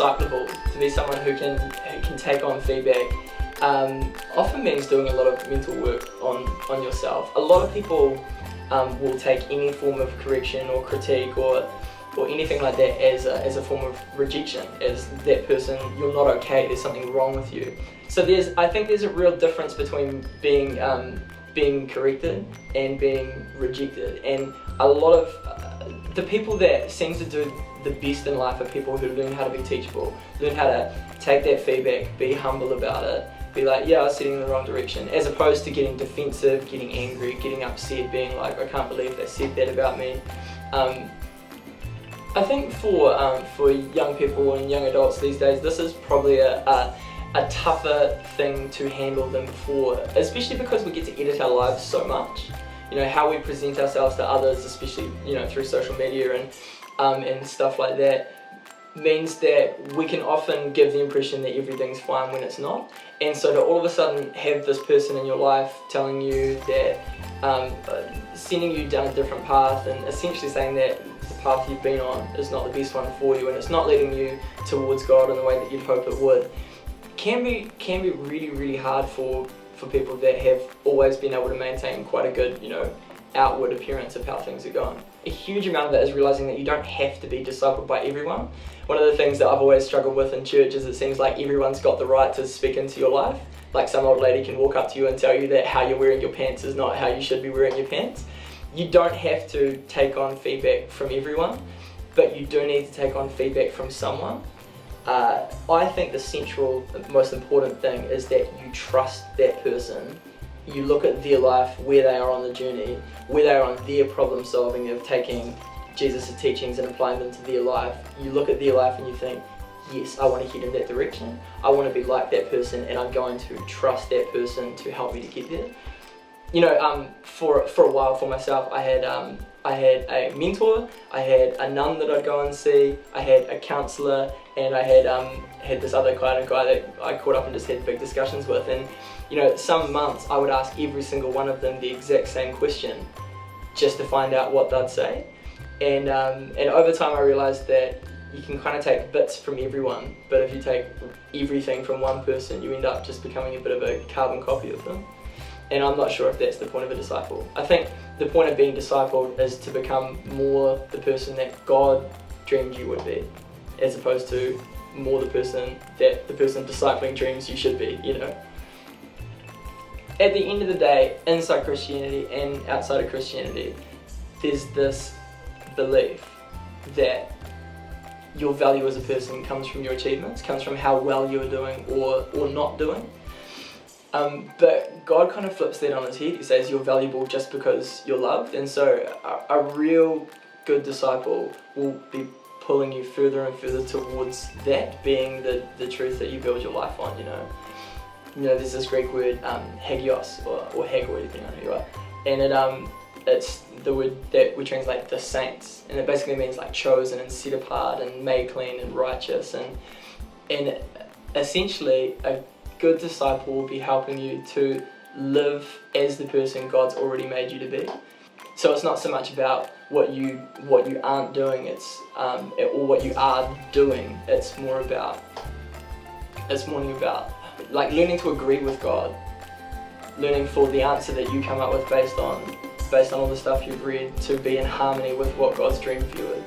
discipleable, to be someone who can take on feedback, often means doing a lot of mental work on yourself. A lot of people will take any form of correction or critique or anything like that as a form of rejection, as that person, you're not okay, there's something wrong with you. So I think there's a real difference between being corrected and being rejected, and a lot of the people that seem to do the best in life are people who learn how to be teachable, learn how to take that feedback, be humble about it, be like, yeah, I was heading in the wrong direction, as opposed to getting defensive, getting angry, getting upset, being like, I can't believe they said that about me. I think for young people and young adults these days, this is probably a tougher thing to handle than before, especially because we get to edit our lives so much. You know, how we present ourselves to others, especially, you know, through social media and stuff like that, means that we can often give the impression that everything's fine when it's not. And so to all of a sudden have this person in your life telling you that, sending you down a different path and essentially saying that the path you've been on is not the best one for you and it's not leading you towards God in the way that you'd hope it would, can be really, really hard for people that have always been able to maintain quite a good, you know, outward appearance of how things are going. A huge amount of that is realizing that you don't have to be discipled by everyone. One of the things that I've always struggled with in church is it seems like everyone's got the right to speak into your life. Like some old lady can walk up to you and tell you that how you're wearing your pants is not how you should be wearing your pants. You don't have to take on feedback from everyone, but you do need to take on feedback from someone. I think the central, most important thing is that you trust that person. You look at their life, where they are on the journey, where they are on their problem solving of taking Jesus' teachings and applying them to their life. You look at their life and you think, yes, I want to head in that direction. I want to be like that person, and I'm going to trust that person to help me to get there. You know, for a while for myself, I had a mentor, I had a nun that I'd go and see, I had a counsellor, and I had this other kind of guy that I caught up and just had big discussions with. And you know, some months I would ask every single one of them the exact same question, just to find out what they'd say. And over time I realised that you can kind of take bits from everyone, but if you take everything from one person, you end up just becoming a bit of a carbon copy of them. And I'm not sure if that's the point of a disciple. I think the point of being discipled is to become more the person that God dreamed you would be, as opposed to more the person that the person discipling dreams you should be, you know. At the end of the day, inside Christianity and outside of Christianity, there's this belief that your value as a person comes from your achievements, comes from how well you're doing or not doing. But God kind of flips that on its head. He says you're valuable just because you're loved. And so a real good disciple will be pulling you further and further towards that being the truth that you build your life on, you know. You know, there's this Greek word, hagios, or hagioi, depending on who you are. And it's the word that we translate the saints. And it basically means like chosen and set apart and made clean and righteous. And essentially, a good disciple will be helping you to live as the person God's already made you to be. So it's not so much about what you aren't doing, it's or what you are doing. It's more about like learning to agree with God, learning for the answer that you come up with based on all the stuff you've read to be in harmony with what God's dream for you is.